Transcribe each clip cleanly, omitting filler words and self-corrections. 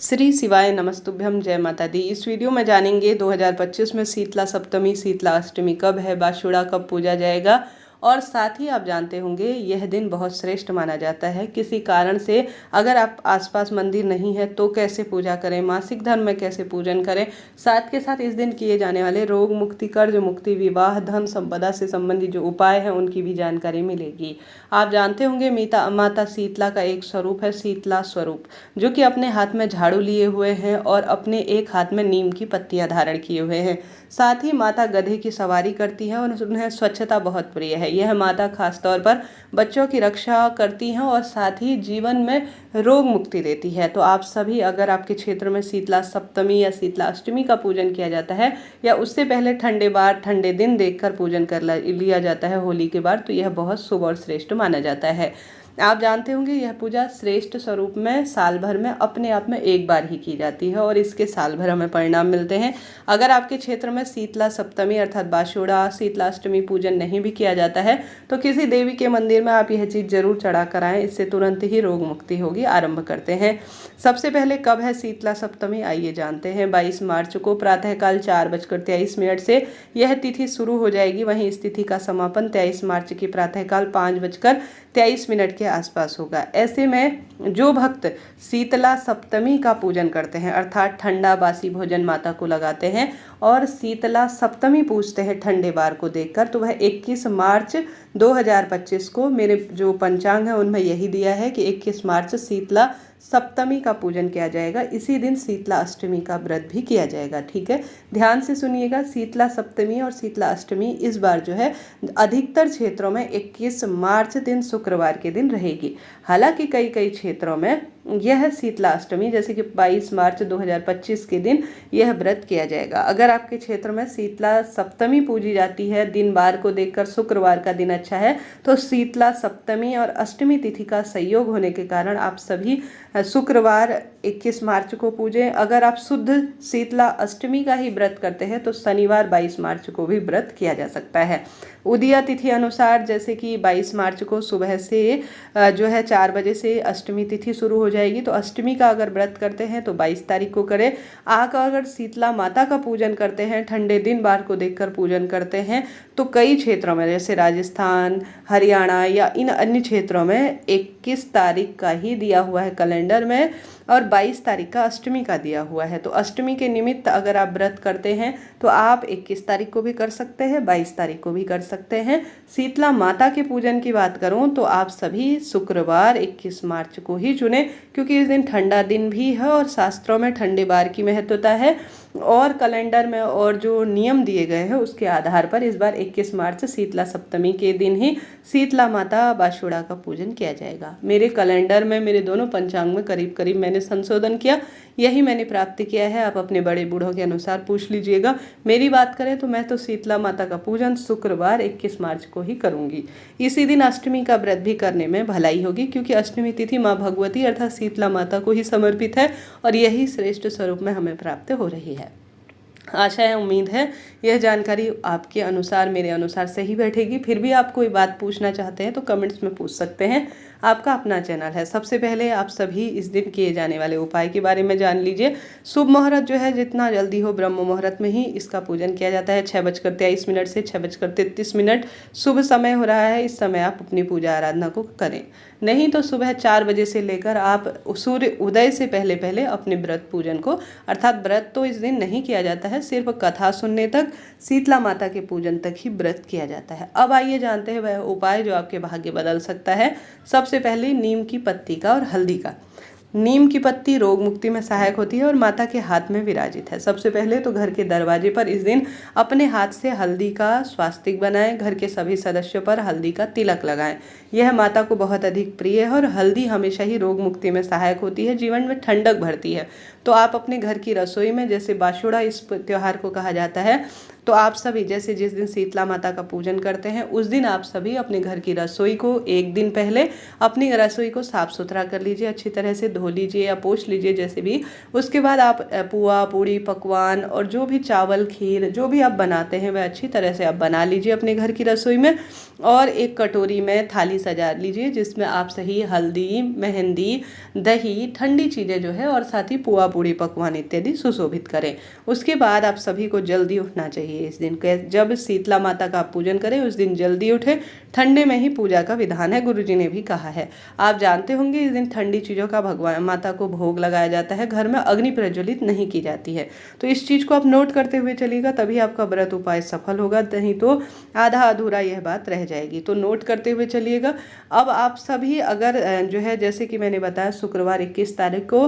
श्री शिवाय नमस्तुभ्यम। जय माता दी। इस वीडियो में जानेंगे 2025 में शीतला सप्तमी शीतला अष्टमी कब है, बाशुड़ा कब पूजा जाएगा, और साथ ही आप जानते होंगे यह दिन बहुत श्रेष्ठ माना जाता है। किसी कारण से अगर आप आसपास मंदिर नहीं है तो कैसे पूजा करें, मासिक धर्म में कैसे पूजन करें, साथ के साथ इस दिन किए जाने वाले रोग मुक्ति, कर्ज मुक्ति, विवाह, धन संपदा से संबंधित जो उपाय हैं उनकी भी जानकारी मिलेगी। आप जानते होंगे माता शीतला का एक स्वरूप है शीतला स्वरूप, जो कि अपने हाथ में झाड़ू लिए हुए हैं और अपने एक हाथ में नीम की पत्तियां धारण किए हुए हैं। साथ ही माता गधे की सवारी करती हैं और उन्हें स्वच्छता बहुत प्रिय है। यह माता खासतौर पर बच्चों की रक्षा करती हैं और साथ ही जीवन में रोग मुक्ति देती है। तो आप सभी, अगर आपके क्षेत्र में शीतला सप्तमी या शीतला अष्टमी का पूजन किया जाता है या उससे पहले ठंडे दिन देखकर पूजन कर लिया जाता है होली के बाद, तो यह बहुत शुभ और श्रेष्ठ माना जाता है। आप जानते होंगे यह पूजा श्रेष्ठ स्वरूप में साल भर में अपने आप में एक बार ही की जाती है और इसके साल भर हमें परिणाम मिलते हैं। अगर आपके क्षेत्र में शीतला सप्तमी अर्थात बाशुड़ा शीतला अष्टमी पूजन नहीं भी किया जाता है तो किसी देवी के मंदिर में आप यह चीज़ जरूर चढ़ा कर आएँ, इससे तुरंत ही रोग मुक्ति होगी। आरंभ करते हैं। सबसे पहले कब है शीतला सप्तमी, आइए जानते हैं। 22 मार्च को प्रातःकाल 4:23 से यह तिथि शुरू हो जाएगी। वहीं इस तिथि का समापन 23 मार्च की प्रातःकाल 5:23 के आसपास होगा। ऐसे में जो भक्त शीतला सप्तमी का पूजन करते हैं अर्थात ठंडा बासी भोजन माता को लगाते हैं और शीतला सप्तमी पूजते हैं ठंडे बार को देखकर, तो वह 21 मार्च 2025 को, मेरे जो पंचांग है उनमें यही दिया है कि 21 मार्च शीतला सप्तमी का पूजन किया जाएगा। इसी दिन शीतला अष्टमी का व्रत भी किया जाएगा। ठीक है, ध्यान से सुनिएगा। शीतला सप्तमी और शीतला अष्टमी इस बार जो है अधिकतर क्षेत्रों में 21 मार्च दिन शुक्रवार के दिन रहेगी। हालांकि कई क्षेत्रों में यह शीतला अष्टमी जैसे कि 22 मार्च 2025 के दिन यह व्रत किया जाएगा। अगर आपके क्षेत्र में शीतला सप्तमी पूजी जाती है, दिन बार को देखकर शुक्रवार का दिन अच्छा है, तो शीतला सप्तमी और अष्टमी तिथि का संयोग होने के कारण आप सभी शुक्रवार 21 मार्च को पूजें। अगर आप शुद्ध शीतला अष्टमी का ही व्रत करते हैं तो शनिवार 22 मार्च को भी व्रत किया जा सकता है। उदया तिथि अनुसार जैसे कि 22 मार्च को सुबह से जो है 4 बजे से अष्टमी तिथि शुरू हो जाएगी, तो अष्टमी का अगर व्रत करते हैं तो 22 तारीख को करें। अगर शीतला माता का पूजन करते हैं, ठंडे दिन बार को देखकर पूजन करते हैं, तो कई क्षेत्रों में जैसे राजस्थान, हरियाणा या इन अन्य क्षेत्रों में 21 तारीख का ही दिया हुआ है कैलेंडर में और 22 तारीख का अष्टमी का दिया हुआ है। तो अष्टमी के निमित्त अगर आप व्रत करते हैं तो आप 21 तारीख को भी कर सकते हैं, 22 तारीख को भी कर सकते हैं। शीतला माता के पूजन की बात करूं तो आप सभी शुक्रवार 21 मार्च को ही चुनें, क्योंकि इस दिन ठंडा दिन भी है और शास्त्रों में ठंडे बार की महत्वता है और कैलेंडर में और जो नियम दिए गए हैं उसके आधार पर इस बार 21 मार्च शीतला सप्तमी के दिन ही शीतला माता बाशुड़ा का पूजन किया जाएगा। मेरे कैलेंडर में, मेरे दोनों पंचांग में करीब करीब मैंने संशोधन किया, यही मैंने प्राप्त किया है। आप अपने बड़े बूढ़ों के अनुसार पूछ लीजिएगा। मेरी बात करें तो मैं तो शीतला माता का पूजन शुक्रवार 21 मार्च को ही करूंगी। इसी दिन अष्टमी का व्रत भी करने में भलाई होगी, क्योंकि अष्टमी तिथि माँ भगवती अर्थात शीतला माता को ही समर्पित है और यही श्रेष्ठ स्वरूप में हमें प्राप्त हो रही है। आशा है, उम्मीद है यह जानकारी आपके अनुसार, मेरे अनुसार सही बैठेगी। फिर भी आप कोई बात पूछना चाहते हैं तो कमेंट्स में पूछ सकते हैं। आपका अपना चैनल है। सबसे पहले आप सभी इस दिन किए जाने वाले उपाय के बारे में जान लीजिए। शुभ मुहूर्त जो है जितना जल्दी हो ब्रह्म मुहूर्त में ही इसका पूजन किया जाता है। 6:23 से 6:33 शुभ समय हो रहा है। इस समय आप अपनी पूजा आराधना को करें, नहीं तो सुबह 4 बजे से लेकर आप सूर्य उदय से पहले पहले अपने व्रत पूजन को, अर्थात व्रत तो इस दिन नहीं किया जाता है, सिर्फ कथा सुनने तक, शीतला माता के पूजन तक ही व्रत किया जाता है। अब आइए जानते हैं वह उपाय जो आपके भाग्य बदल सकता है। सबसे पहले नीम की पत्ती का और हल्दी का। नीम की पत्ती रोग मुक्ति में सहायक होती है और माता के हाथ में विराजित है। सबसे पहले तो घर के दरवाजे पर इस दिन अपने हाथ से हल्दी का स्वास्तिक बनाएं। घर के सभी सदस्यों पर हल्दी का तिलक लगाएं। यह माता को बहुत अधिक प्रिय है और हल्दी हमेशा ही रोग मुक्ति में सहायक होती है, जीवन में ठंडक भरती है। तो आप अपने घर की रसोई में, जैसे बाशुड़ा इस त्योहार को कहा जाता है, तो तो आप सभी जैसे जिस दिन शीतला माता का पूजन करते हैं उस दिन आप सभी अपने घर की रसोई को एक दिन पहले अपनी रसोई को साफ सुथरा कर लीजिए, अच्छी तरह से धो लीजिए या पोंछ लीजिए जैसे भी। उसके बाद आप पुआ पूड़ी पकवान और जो भी चावल खीर जो भी आप बनाते हैं वह अच्छी तरह से आप बना लीजिए अपने घर की रसोई में। और एक कटोरी में थाली सजा लीजिए जिसमें आप सही हल्दी मेहंदी दही ठंडी चीज़ें जो है और साथ ही पुआ पूड़ी पकवान इत्यादि सुशोभित करें। उसके बाद आप सभी को जल्दी उठना चाहिए इस दिन के, जब शीतला माता का आप पूजन करें उस दिन जल्दी उठे। ठंडे में ही पूजा का विधान है, गुरुजी ने भी कहा है। आप जानते होंगे इस दिन ठंडी चीज़ों का भगवान माता को भोग लगाया जाता है, घर में अग्नि प्रज्वलित नहीं की जाती है। तो इस चीज़ को आप नोट करते हुए चलिएगा, तभी आपका व्रत उपाय सफल होगा, नहीं तो आधा अधूरा यह बात रह जाएगी। तो नोट करते हुए चलिएगा। अब आप सभी अगर जो है जैसे कि मैंने बताया शुक्रवार 21 तारीख को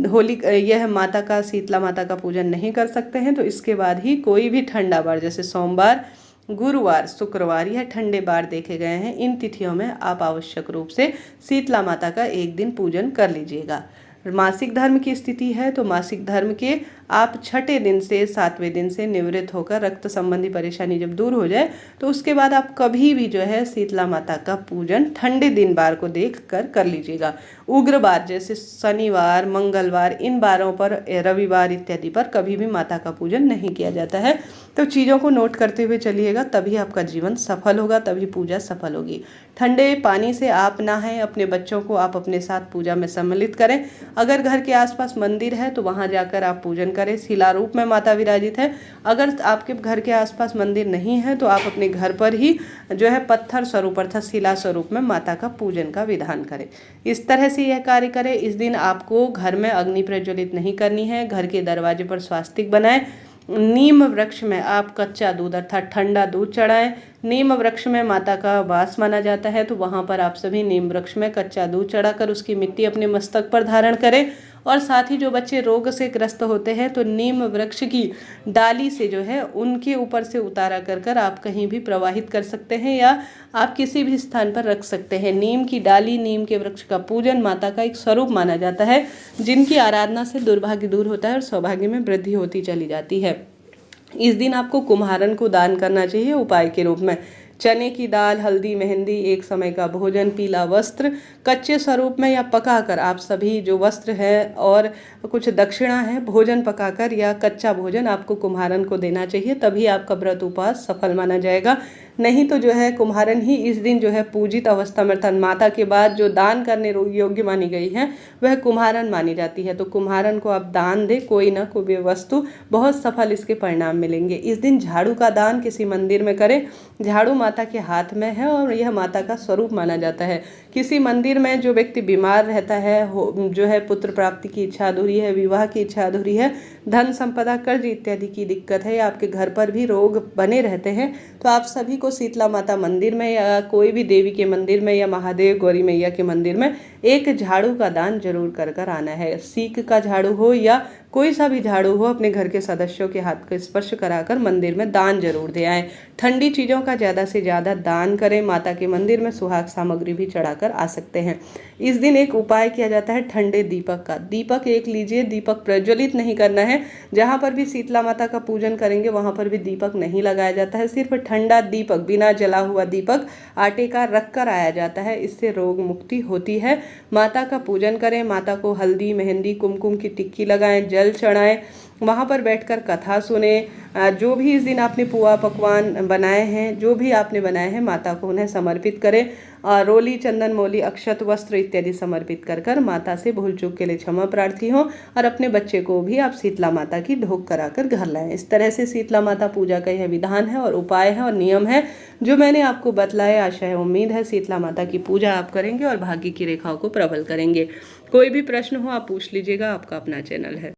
होली यह माता का शीतला माता का पूजन नहीं कर सकते हैं, तो इसके बाद ही कोई भी ठंडा बार जैसे सोमवार गुरुवार शुक्रवार यह ठंडे बार देखे गए हैं, इन तिथियों में आप आवश्यक रूप से शीतला माता का एक दिन पूजन कर लीजिएगा। मासिक धर्म की स्थिति है तो मासिक धर्म के आप छठे दिन से 7वें दिन से निवृत्त होकर रक्त संबंधी परेशानी जब दूर हो जाए तो उसके बाद आप कभी भी जो है शीतला माता का पूजन ठंडे दिन बार को देख कर लीजिएगा। उग्र बार जैसे शनिवार मंगलवार इन बारों पर रविवार इत्यादि पर कभी भी माता का पूजन नहीं किया जाता है। तो चीज़ों को नोट करते हुए चलिएगा, तभी आपका जीवन सफल होगा, तभी पूजा सफल होगी। ठंडे पानी से आप नहाएं, अपने बच्चों को आप अपने साथ पूजा में सम्मिलित करें। अगर घर के आसपास मंदिर है तो वहां जाकर आप पूजन करें, शिला रूप में माता विराजित है। अगर आपके घर के आसपास मंदिर नहीं है तो आप अपने घर पर ही जो है पत्थर स्वरूप अर्थात शिला स्वरूप में माता का पूजन का विधान करें। इस तरह से यह कार्य करें। इस दिन आपको घर में अग्नि प्रज्वलित नहीं करनी है, घर के दरवाजे पर स्वास्तिक बनाएं। नीम वृक्ष में आप कच्चा दूध अर्थात ठंडा दूध चढ़ाएं। नीम वृक्ष में माता का वास माना जाता है, तो वहाँ पर आप सभी नीम वृक्ष में कच्चा दूध चढ़ाकर उसकी मिट्टी अपने मस्तक पर धारण करें। और साथ ही जो बच्चे रोग से ग्रस्त होते हैं तो नीम वृक्ष की डाली से जो है उनके ऊपर से उतारा कर आप कहीं भी प्रवाहित कर सकते हैं या आप किसी भी स्थान पर रख सकते हैं। नीम की डाली नीम के वृक्ष का पूजन माता का एक स्वरूप माना जाता है, जिनकी आराधना से दुर्भाग्य दूर होता है और सौभाग्य में वृद्धि होती चली जाती है। इस दिन आपको कुम्हारन को दान करना चाहिए उपाय के रूप में। चने की दाल हल्दी मेहंदी एक समय का भोजन पीला वस्त्र कच्चे स्वरूप में या पकाकर आप सभी जो वस्त्र है और कुछ दक्षिणा है भोजन पकाकर या कच्चा भोजन आपको कुम्हारन को देना चाहिए, तभी आपका व्रत उपवास सफल माना जाएगा। नहीं तो जो है कुम्हारन ही इस दिन जो है पूजित अवस्था में अर्थात माता के बाद जो दान करने योग्य मानी गई है वह कुम्हारन मानी जाती है। तो कुम्हारन को आप दान दे कोई ना कोई वस्तु, बहुत सफल इसके परिणाम मिलेंगे। इस दिन झाड़ू का दान किसी मंदिर में करें। झाड़ू माता के हाथ में है और यह माता का स्वरूप माना जाता है। किसी मंदिर में जो व्यक्ति बीमार रहता है जो है पुत्र प्राप्ति की इच्छा अधूरी है, विवाह की इच्छा अधूरी है, धन संपदा कर्ज इत्यादि की दिक्कत है, आपके घर पर भी रोग बने रहते हैं, तो आप सभी को शीतला माता मंदिर में या कोई भी देवी के मंदिर में या महादेव गौरी मैया के मंदिर में एक झाड़ू का दान जरूर कर आना है। सीक का झाड़ू हो या कोई सा भी झाड़ू हो, अपने घर के सदस्यों के हाथ का स्पर्श कराकर मंदिर में दान जरूर दे आएं। ठंडी चीज़ों का ज़्यादा से ज़्यादा दान करें। माता के मंदिर में सुहाग सामग्री भी चढ़ाकर आ सकते हैं। इस दिन एक उपाय किया जाता है ठंडे दीपक का। दीपक एक लीजिए, दीपक प्रज्वलित नहीं करना है। जहाँ पर भी शीतला माता का पूजन करेंगे वहाँ पर भी दीपक नहीं लगाया जाता है, सिर्फ ठंडा दीपक बिना जला हुआ दीपक आटे का रख कर आया जाता है। इससे रोग मुक्ति होती है। माता का पूजन करें, माता को हल्दी मेहंदी कुमकुम की टिक्की लगाएं, जल चढ़ाएं, वहाँ पर बैठकर कथा सुने। जो भी इस दिन आपने पुआ पकवान बनाए हैं, जो भी आपने बनाए हैं माता को उन्हें समर्पित करें। रोली चंदन मोली अक्षत वस्त्र इत्यादि समर्पित कर माता से भूल चूक के लिए क्षमा प्रार्थी हों और अपने बच्चे को भी आप शीतला माता की ढोक कराकर घर लाएं। इस तरह से शीतला माता पूजा का यह विधान है और उपाय है और नियम है जो मैंने आपको बतलाए। आशा है उम्मीद है शीतला माता की पूजा आप करेंगे और भाग्य की रेखाओं को प्रबल करेंगे। कोई भी प्रश्न हो आप पूछ लीजिएगा, आपका अपना चैनल है।